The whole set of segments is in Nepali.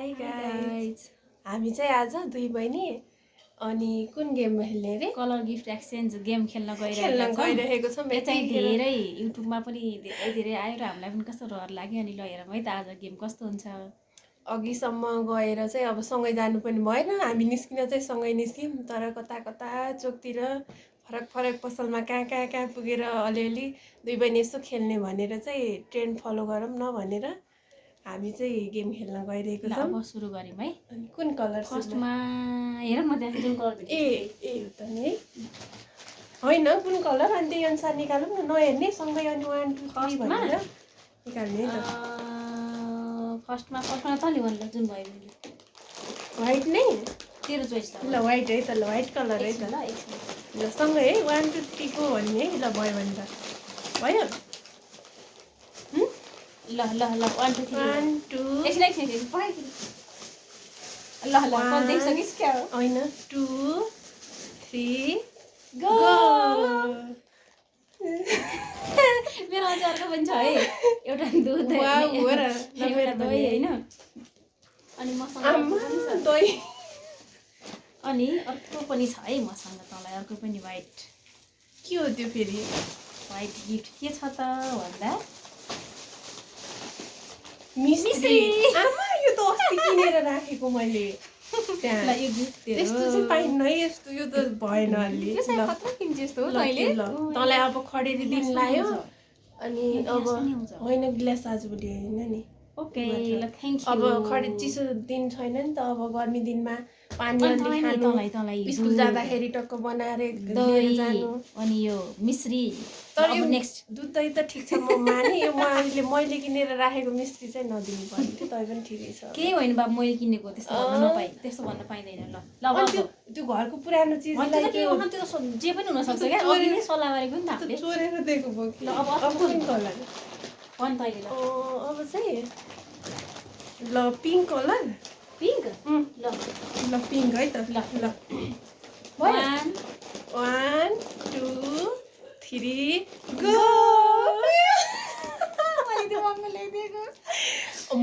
हाई गाइज हामी चाहिँ आज दुई बहिनी अनि कुन गेम खेल्ने रे कलर गिफ्ट एक्सचेन्ज गेम खेल्न गइरहेको छौं यो चाहिँ धेरै युट्युबमा पनि धेरै आयो र हामीलाई पनि कस्तो रहर लाग्यो अनि ल हेरौँ है त आज गेम कस्तो हुन्छ अघिसम्म गएर चाहिँ अब सँगै जानु पनि भएन हामी निस्किन चाहिँ सँगै निस्क्यौँ तर कता कता चोकतिर फरक फरक पसलमा कहाँ पुगेर अलिअलि दुई बहिनी यसो खेल्ने भनेर चाहिँ ट्रेन्ड फलो गरौँ न भनेर हामी चाहिँ गेम खेल्न गइरहेको छौँ अब सुरु गरौँ है अनि कुन कलर फर्स्टमा हेरौँ न त्यहाँ जुन कलर ए हो त नि है होइन कुन कलर अनि त्यही अनुसार निकालौँ न नहेर्ने सँगै अनि 1 2 3 भनेर निकाल्ने त फर्स्टमा तले भन्नु जुन भयो भने व्हाइट नै तेरो चोइस ल व्हाइट है त ल व्हाइट कलर है त ल सँगै है 1 2 3 को भन्ने है ल भयो भने त भयो ल 1 2 3 1 2 एकछिन ल कल देखिसकिस् क्या हो होइन 2 3 गो मेरो अझ अर्को पनि छ है एउटा दुध एउटा दही होइन अनि मसँग दही अनि अर्को पनि छ है मसँग तँलाई अर्को पनि व्हाइट के हो त्यो फेरि व्हाइट गिफ्ट के छ त भन्दा मिस्त्री आमा यो त अस्ति किनेर राखेको मैले त्यहाँ यो गिफ्ट यस्तो चाहिँ पाइन्न है यस्तो यो त भएन अलि ल खतरा किन्छ यस्तो हो तैले तँलाई अब खडेरी दिन लायो अनि अब होइन ग्लास आजभोलि होइन नि ओके ल थ्याङ्क यू अब खडेरी चिसो दिन छैन नि त अब गर्मी दिनमा पानी अलि खानु तँलाई स्कुल जाँदाखेरि टक्क बनाएर दही जानु अनि यो मिश्री तर अब यो नेक्स्ट दुध दही त ठिक छ म माने यो मैले किनेर राखेको मिस्त्री चाहिँ नदिनु पर्ने थियो तै पनि ठिकै छ के होइन बा मैले किनेको त्यस्तो भन्न नपाइ त्यस्तो भन्न पाइँदैन ल ल त्यो घरको पुरानो चिजलाई त्यो जे पनि हुन सक्छ क्या अघि नै सल्लाह गरेको नि त हामीले चोरेर दिएको भयो कि ल अब कुन कलर भन् तैले ल अब चाहिँ ल पिङ्क कलर पिङ्क ल पिङ्क है त ल 1 1 2 3 गो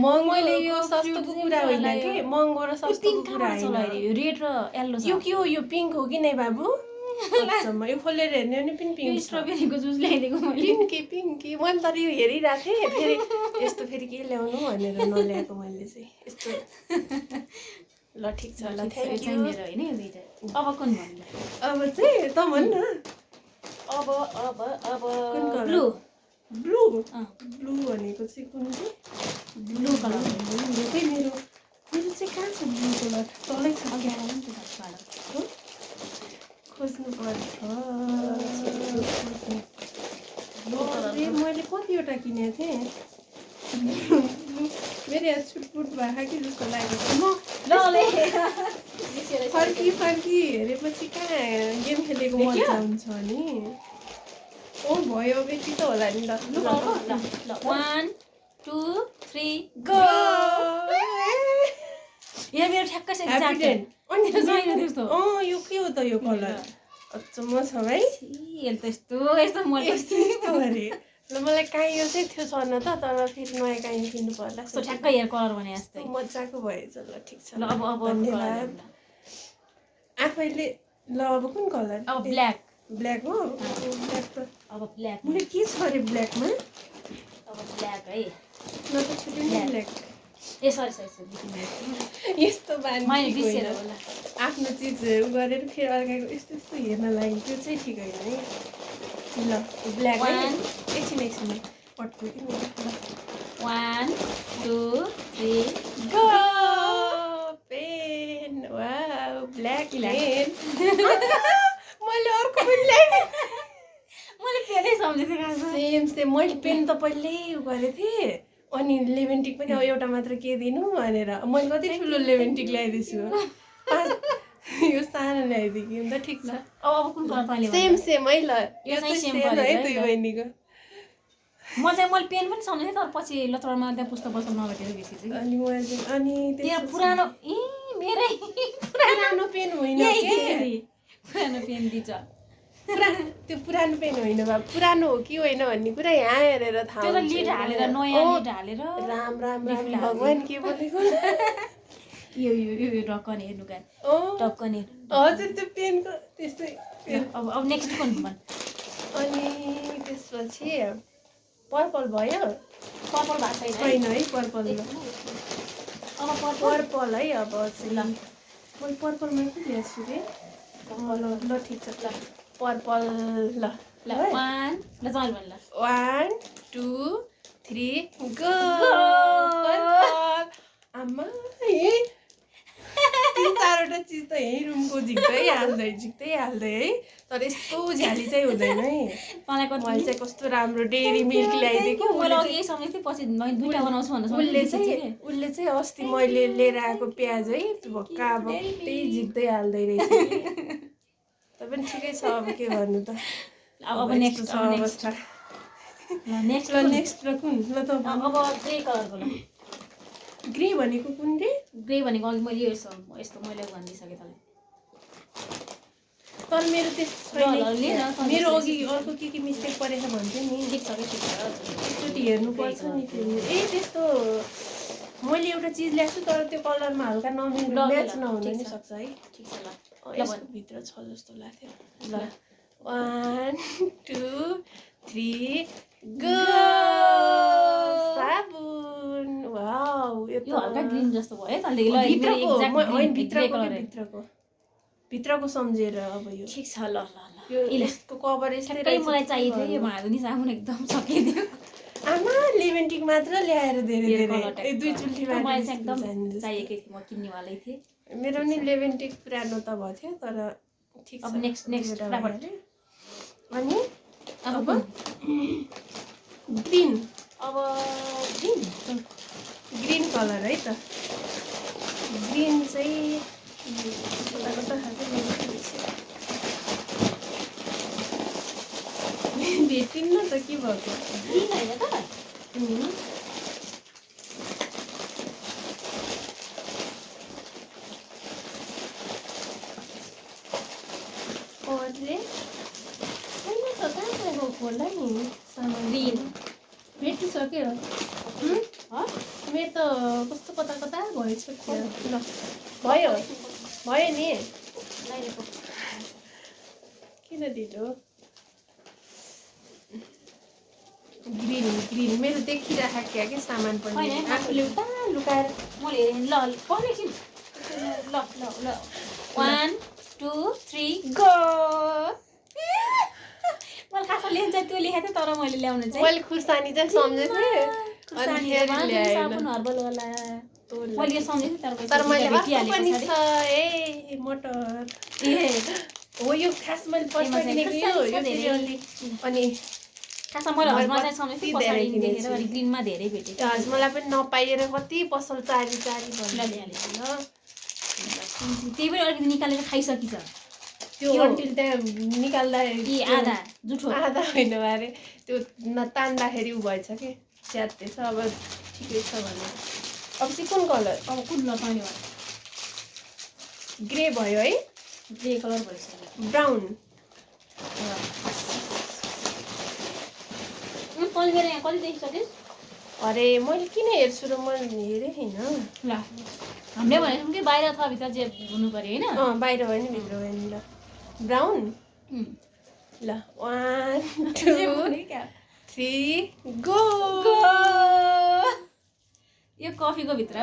महँगोले यो सस्तोको कुरा होइन कि महँगो र सस्तोको कुरा होइन रेड र येल्लो यो के हो यो पिङ्क हो कि नै बाबु यो खोलेर हेर्ने पनि पिङ्क स्ट्रबेरीको जुस ल्याइदिएको मैले पिङ्की मैले तर यो हेरिरहेको थिएँ फेरि यस्तो फेरि के ल्याउनु भनेर नल्याएको मैले चाहिँ यस्तो ल ठिक छ ल थ्याङ्क यू मेरो होइन यो दुईटा अब कुन भन्नु अब चाहिँ त भन् न अब कुन कलर ब्लू ब्लू ब्लू भनेको चाहिँ कुन चाहिँ ब्लू कलर चाहिँ मेरो चाहिँ कहाँ छ ब्लू कलर तलै छ खोज्नु पर्छ मैले कतिवटा किनेको थिएँ मेरो यहाँ छुटपुट भएको कि जस्तो लागेको फर्की हेरेपछि कहाँ गेम खेलेको मजा हुन्छ नि भयो बेटी त होला नि ल 1 2 3 गो यहाँ मेरो ठ्याक्कै छ त्यस्तो यो के हो त यो कलर अचम्म छ है यस्तो अरे ल मलाई काहीँ यो चाहिँ थियो छन त तर फेरि नयाँ काहीँ किन्नु पर्ला यस्तो ठ्याक्कै हेयर कलर भने जस्तै मजाको भएछ ल ठिक छ ल अब धन्यवाद आफैले ल अब कुन कलर अब ब्ल्याक हो ब्ल्याक त अब ब्ल्याक मैले के छ अरे ब्ल्याकमा अब ब्ल्याक है ल त छुट्टै ब्ल्याक ए सरी यस्तो बानी आफ्नो चिज गरेर फेरि अर्काको यस्तो हेर्न लागि त्यो चाहिँ ठिक होइन है ल ब्ल्याक एकछिन पट्टु कि 1 2 3 go pen wow black pen मैले अर्को पनि ल्याएँ मैले पेनै सम्झेँ सेम मैले पेन त पहिल्यै गरेको थिएँ अनि लेभेन्टिक पनि अब एउटा मात्र के दिनु भनेर मैले कति ठुलो लेभेन्टिक ल्याइदिन्छु यो सानो ल्याइदिएँ त ठिक छ अब कुन कलर सेम है ल यो चाहिँ सेम है दुई बहिनीको मैले पेन पनि सम्झेँ तर पछि लतरमा त्यहाँ पुस्तक पसल नभेटेर बेसी चाहिँ अनि त्यहाँ पुरानो मेरै पुरानो पेन होइन पुरानो पेन दिन्छ त्यो पुरानो पेन होइन बा पुरानो हो कि होइन भन्ने कुरा यहाँ हेरेर थाहा हुन्छ त्यो त लिड हालेर नयाँ लिड हालेर राम राम राम भगवान के बोलेको यो ढक्कन हेर्नु गाई ढक्कन हेर्नु हजुर त्यो पेनको त्यस्तै अब नेक्स्ट कुन भन अनि त्यसपछि पर्पल भयो पर्पल भएको छैन छैन है पर्पल अब पर्पल है अब चाहिँ मैले पर्पलमा के ल्याएको छु रे ल ठिक छ ल पर्पल ल 1 ल चल भन ल 1 2 3 गो आमा है 3-4वटा चिज त यही रुमको झिक्दै हाल्दै है तर यस्तो झ्याली चाहिँ हुँदैन है मलाई मैले चाहिँ कस्तो राम्रो डेरी मिल्क ल्याइदिएको मैले अघि यही समय चाहिँ पछि मैले दुईटा बनाउँछु भनेर उसले चाहिँ अस्ति मैले लिएर आएको प्याज है भक्का भक्कै झिक्दै हाल्दै रहेछ तर पनि ठिकै छ अब के भन्नु त अब नेक्स्ट छ अवस्था नेक्स्ट र कुन ल त अब ग्रे कलरको ल ग्रे भनेको कुन रे ग्रे भनेको अघि मैले यस्तो मैले भनिदिइसकेँ तँलाई तर मेरो त्यस्तो मेरो अघि अर्को के मिस्टेक परेछ भन्थ्यो नि ठिक छ एकचोटि हेर्नुपर्छ नि त्यो ए त्यस्तो मैले एउटा चिज ल्याएको छु तर त्यो कलरमा हल्का म्याच नहुन नि सक्छ है ठिक छ ल यसको भित्र छ जस्तो लाग्थ्यो ल 1 2 3 गो साबुन वाउ यो हल्का ग्रीन जस्तो भयो त भित्रको सम्झेर अब यो ठिक छ ल यो यसको कभर यसले मलाई चाहिएको थियो यो भाँदुनी साबुन एकदम सकिदियो आमा लेमन मात्र ल्याएर धेरै दुई चुल्ठी मलाई एकदम चाहिएकै थियो म किन्नेवालै थिएँ मेरो नि लेमन टी पुरानो त भएको थियो तर ठिक छ अब नेक्स्ट फटाफट अनि अब ग्रीन ग्रीन कलर है त ग्रीन चाहिँ भेटिन्न त के भएको ग्रीन हैन त अझै छैन त कहाँ खोला नि सामान ग्रीन भेटिसक्यो मेरो त कस्तो कता भएछ ल भयो नि किन ढिलो ग्रीन मेरो देखिराखेको क्या सामान पनि आफूले उता लुकाएर मैले हेरेँ ल एकछिन ल 1 2 3 गो मैले खासमा लेख्न चाहिँ त्यो लेखेको थिएँ तर मैले ल्याउन चाहिँ मैले खुर्सानी चाहिँ सम्झेको थिएँ साबुन हर्बल वाला मैले यो सम्झेको थिएँ तर मैले पनि छ ए मटर ए हो यो खास मैले फर्स्टमा किनेको यो अनि खासमा मैले हर्बल चाहिँ सम्झेको थिएँ पछाडि देखेर अनि ग्रीनमा धेरै भेटेँ मलाई पनि नपाइएर कति पसल चारी भन्नु त्यही पनि अलिकति निकालेर खाइसकिन्छ त्यो अन्टिल त्यहाँ निकाल्दाखेरि आधा जुठो आधा होइन अरे त्यो तान्दाखेरि उ भएछ कि च्यात्ते छ अब ठिकै छ भने अब चाहिँ कुन कलर अब कुन लगाउने भयो ग्रे भयो है ग्रे कलर भइसक्यो ब्राउन मेरो यहाँ कति देखिसक्यो अरे मैले किन हेर्छु र मैले हेरेँ होइन ल हामीले भनेको कि बाहिर अथवा भित्र जे हुनु पर्यो होइन बाहिर भयो नि भित्र भयो नि ल ब्राउन ल 1 2 3 गो यो कफीको भित्र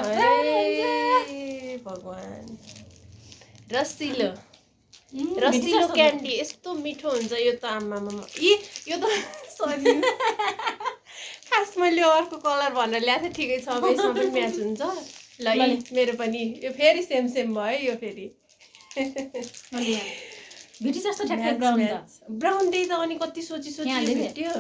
भगवान रसिलो क्यान्डी यस्तो मिठो हुन्छ यो त आमामा यो त सरी खास मैले अर्को कलर भनेर ल्याएको थिएँ ठिकै छ अब यसमा पनि म्याच हुन्छ ल मेरो पनि यो फेरि सेम भयो यो फेरि ब्राउन त्यही त अनि कति सोची भेट्यो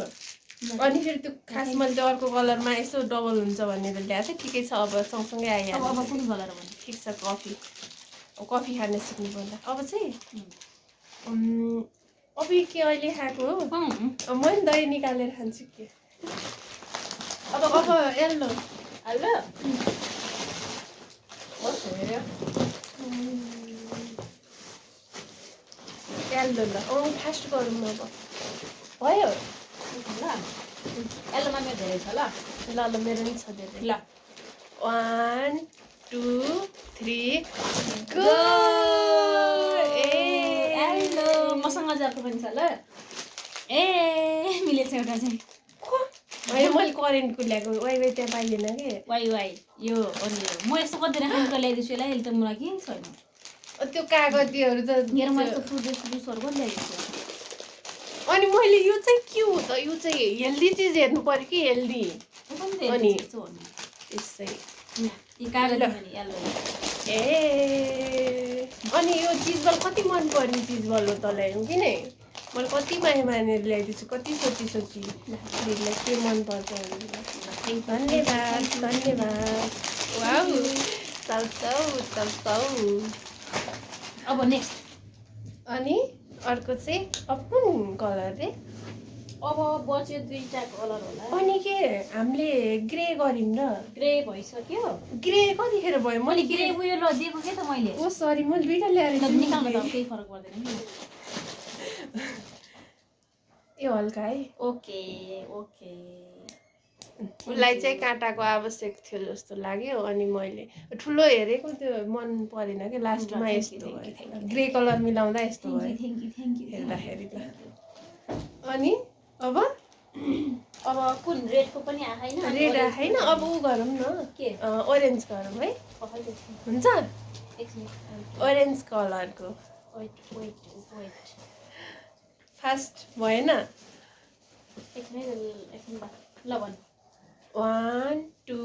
अनि फेरि त्यो खास मैले त्यो अर्को कलरमा यसो डबल हुन्छ भनेर ल्याएको थिएँ ठिकै छ अब सँगसँगै आइहाल्यो अब कुन कलर भने ठिक छ कफी खान सिक्नु पर्दा अब चाहिँ अब के अहिले खाएको हो मैले दही निकालेर खान्छु के अब येल्लो येल्लो ल फास्ट गरौँ न अब भयो येल्लोमा मेरो धेरै छ ल मेरो पनि छ धेरै ल 1 2 3 गो हेलो मसँग अचारको पनि छ ल ए मिलेछ एउटा चाहिँ होइन मैले करेन्टको ल्याएको वाइवाई त्यहाँ पाइएन कि वाइ यो अनि म यस्तो कतिजना खानेकुरा ल्याइदिन्छु यसलाई अहिले त मलाई केही छैन त्यो कागतीहरू त मेरो मैले त फ्रुट जुसहरू पनि ल्याइदिन्छु अनि मैले यो चाहिँ के हो त यो चाहिँ हेल्दी चिज हेर्नु पर्यो कि हेल्दी अनि त्यसै यो कागज पनि यालो ए अनि यो चिजबल कति मन पर्ने चिजबल हो तँलाई हो कि नै मैले कति माया मानेर ल्याइदिन्छु कति सोची दिदीलाई के मन पर्छ धन्यवाद धन्यवाद वाउ चल्छौ अब नेक्स्ट अनि अर्को चाहिँ अब कुन कलर रे अब बच्यो दुईटा कलर होला अनि के हामीले ग्रे गर्यौँ र ग्रे भइसक्यो ग्रे कतिखेर भयो मैले ग्रे उयो ल दिएको के त मैले ओ सरी मैले दुईटा ल्याएर निकाल्नु त केही फरक पर्दैन नि ए हल्का है ओके ओके उसलाई चाहिँ काँटाको आवश्यक थियो जस्तो लाग्यो अनि मैले ठुलो हेरेको त्यो मन परेन कि लास्टमा यस्तो ग्रे कलर मिलाउँदा यस्तो भयो थ्याङ्क यू हेर्दाखेरि त अनि अब कुन रेडको पनि आएन रेड आएन अब ऊ गरौँ न के ओरेन्ज गरौँ है हुन्छ ओरेन्ज कलरको वेट फास्ट भएन ल भन 1 2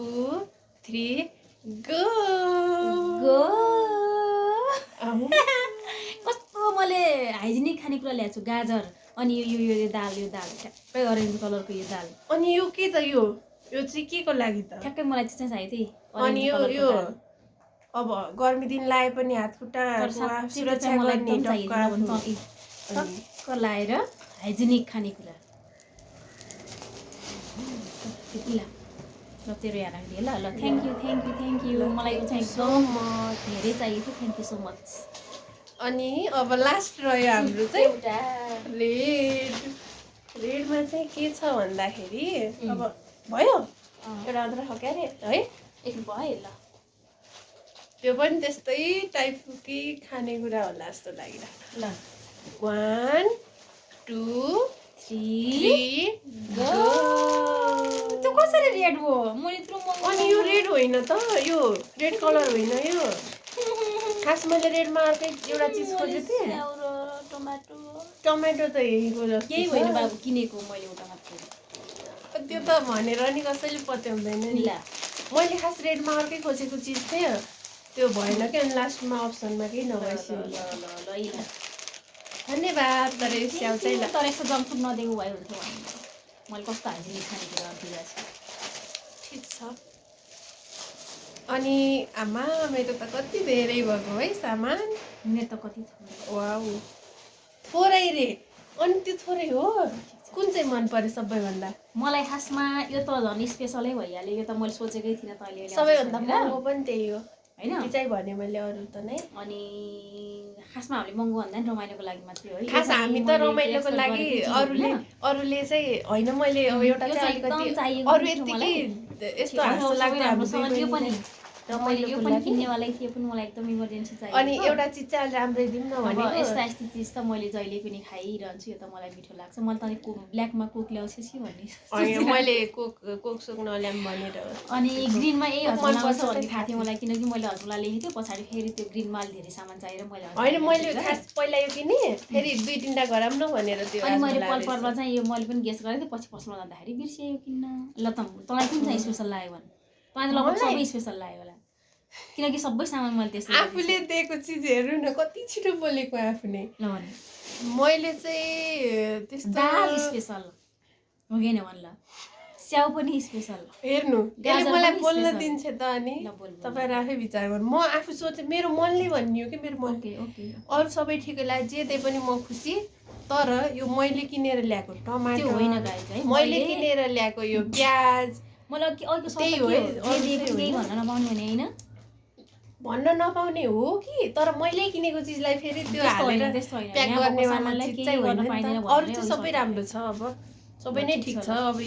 3 गो कस्तो मैले हाइजेनिक खानेकुरा ल्याएको छु गाजर अनि यो दाल ठ्याक्कै अरेन्ज कलरको यो दाल अनि यो के त यो चाहिँ के को लागि त ठ्याक्कै मलाई चाहिँ चाहिएको थियो अनि यो अब गर्मी दिन लाए पनि हात खुट्टा सुरक्षा गर्ने टक्क लाएर हाइजेनिक खानेकुरा त्यति ल तेरो यहाँ राखिदिएँ ल थ्याङ्क यू मलाई यो चाहिँ एकदम धेरै चाहिएको थियो थ्याङ्क यू सो मच अनि अब लास्ट रह्यो हाम्रो चाहिँ एउटा रेडमा चाहिँ के छ भन्दाखेरि अब भयो एउटा अदर खक्यारे है एक भयो ल त्यो पनि त्यस्तै टाइपकै खानेकुरा होला जस्तो लागिरहेको ल 1 2 3 गो त्यो कसरी रेड हो म यत्रो महँगो अनि यो रेड होइन त यो रेड कलर होइन यो खास मैले रेडमा अर्कै एउटा चिज खोजेको थिएँ टमाटो त हेरेको जस्तो केही होइन बाबु किनेको मैले एउटा मात्र त्यो त भनेर नि कसैले पत्याउँदैन नि ल मैले खास रेडमा अर्कै खोजेको चिज थियो त्यो भएन कि अनि लास्टमा अप्सनमा केही नभएपछि ल धन्यवाद तर स्याउ चाहिँ ल तर यस्तो जङ्क फुड नदिएको भए हुन्थ्यो भने मैले कस्तो हाइजेनिक खानेकुरा दिएको छु ठिक छ अनि आमा मेरो त कति धेरै भएको है सामान मेरो त कति छ वाउ थोरै रे अनि त्यो थोरै हो कुन चाहिँ मन पर्यो सबैभन्दा मलाई खासमा यो त झन् स्पेसलै भइहाल्यो यो त मैले सोचेकै थिइनँ तैँले सबैभन्दा महँगो पनि त्यही हो होइन चाहिँ भने मैले अरू त नै अनि खासमा हामीले महँगो भन्दा नि रमाइलोको लागि मात्रै हो खास हामी त रमाइलोको लागि अरूले चाहिँ होइन मैले अब एउटा चाहिँ अलिकति अरू यतिकै यस्तो हाँसो लाग्दा पनि र मैले यो पनि किन्नेवालै थिएँ पनि मलाई एकदम इमर्जेन्सी चाहियो अनि एउटा चिज चाहिँ राम्रै दिउँ न भने यस्ता चिज त मैले जहिले पनि खाइरहन्छु यो त मलाई मिठो लाग्छ मैले त अलिक ब्ल्याकमा कोक ल्याउँछु कि भन्ने मैले कोक सोक नल्याऊँ भनेर अनि ग्रिनमा हजमोला आउँछ भन्ने थाहा थियो मलाई किनकि मैले हजमोला लेखेको थिएँ पछाडि फेरि त्यो ग्रिनमा अलि धेरै सामान चाहिएर मैले होइन मैले खास पहिला यो किनेँ फेरि 2-3टा घर आऊँ न भनेर त्यो अनि मैले पलपरमा चाहिँ यो मैले पनि गेस गरेको थिएँ पछि पसलमा जाँदाखेरि बिर्सेँ यो किन्न ल त तँलाई कुन चाहिँ स्पेसल लाग्यो भने तँलाई त लगभग सबै स्पेसल लाग्यो होला किनकि सबै सामान मैले त्यस्तो आफूले दिएको चिज हेर्नु न कति छिटो बोलेको आफू नै ल भने मैले चाहिँ त्यस्तो दाल स्पेसल हो कि भन ल स्याउ पनि स्पेसल हेर्नु यसले मलाई बोल्न दिन्छ त अनि तपाईहरु आफै विचार गर्नु म आफू सोचे मेरो मनले भन्नियो कि मेरो मन ओके अरु सबै ठिकै लाग्यो जे दे पनि म खुसी तर यो मैले किनेर ल्याएको टमाटर होइन गाइस है मैले किनेर ल्याएको यो प्याज मलाई अर्को सबै हो केही भन्न नपाउने भने हैन भन्न नपाउने हो कि तर मैले किनेको चिजलाई फेरि त्यो हालेर प्याक गर्नेवाला चिज चाहिँ होइन अरु चाहिँ सबै राम्रो छ अब सबै नै ठिक छ अब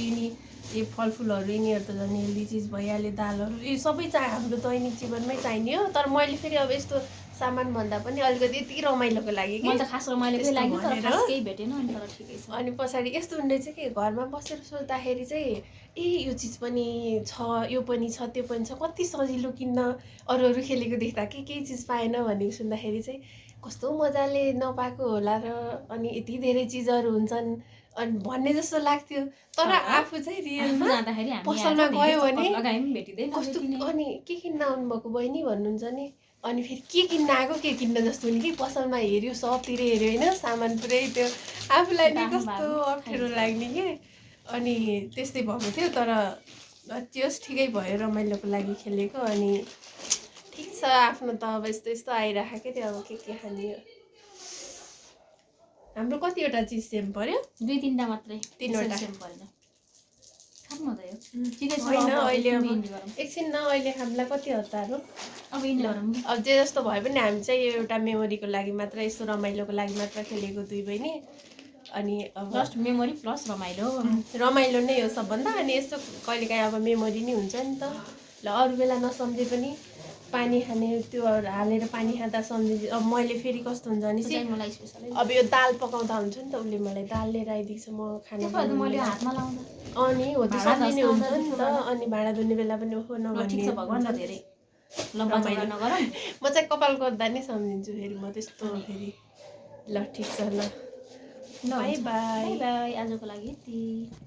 के फलफुलहरू यिनीहरू त झन् हेल्दी चिज भइहाल्यो दालहरू यो सबै चाहिँ हाम्रो दैनिक जीवनमै चाहिने हो तर मैले फेरि अब यस्तो सामान भन्दा पनि अलिकति यति रमाइलोको लागि कि मलाई त खास रमाइलो त्यस्तो लाग्यो तर भनेर। खास केही भेटेन अनि तर ठिकै छ अनि पछाडि यस्तो हुँदैछ कि घरमा बसेर सोच्दाखेरि चाहिँ ए यो चिज पनि छ यो पनि छ त्यो पनि छ कति सजिलो किन्न अरू खेलेको देख्दा के केही चिज पाएन भनेको सुन्दाखेरि चाहिँ कस्तो मजाले नपाएको होला र अनि यति धेरै चिजहरू हुन्छन् अनि भन्ने जस्तो लाग्थ्यो तर आफू चाहिँ रियलमा जाँदाखेरि हामी पसलमा गयो भने लगाए पनि भेटिँदैन कस्तो अनि के किन्न आउनुभएको बहिनी भन्नुहुन्छ नि अनि फेरि के किन्न आएको के किन्न जस्तो हुने कि पसलमा हेऱ्यो सबतिर हेऱ्यो होइन सामान पुरै त्यो आफूलाई नि कस्तो अप्ठ्यारो लाग्ने के अनि त्यस्तै भएको थियो तर त्यो ठिकै भयो रमाइलोको लागि खेलेको अनि ठिक छ आफ्नो त अब यस्तो यस्तो आइरहेको के थियो अब के खाने हो हाम्रो कतिवटा चिज सेम पर्यो 2-3टा मात्रै 3वटा सेम परेन खानु हुँदैन ठिकै छ होइन अब अहिले अब इन्डी गरौँ एकछिन न अहिले हामीलाई कति हतार हो अब इन्डी गरौँ अब जे जस्तो भए पनि हामी चाहिँ यो एउटा मेमोरीको लागि मात्र यस्तो रमाइलोको लागि मात्र खेलेको दुई बहिनी अनि अब जस्ट मेमोरी प्लस रमाइलो रमाइलो नै हो सबभन्दा अनि यस्तो कहिलेकाहीँ अब मेमोरी नै हुन्छ नि त ल अरू बेला नसम्झे पनि पानी खाने त्यो हालेर पानी खाँदा सम्झे अब मैले फेरि कस्तो हुन्छ भने चाहिँ मलाई स्पेसलै अब यो दाल पकाउँदा हुन्छ नि त उसले मलाई दाल लिएर आइदिएको छ म खाना मैले हातमा लाउँदा अनि हो त्यो सम्झिने हुन्छ नि त अनि भाँडा धुने बेला पनि ओहो ठिक नभन्ने छ भगवान् र धेरै लम्बा चौडा नगरौँ म चाहिँ कपाल गर्दा नै सम्झिन्छु फेरि म त्यस्तो फेरि ल ठिक छ ल बाई बाई बाई बाई आजको लागि यति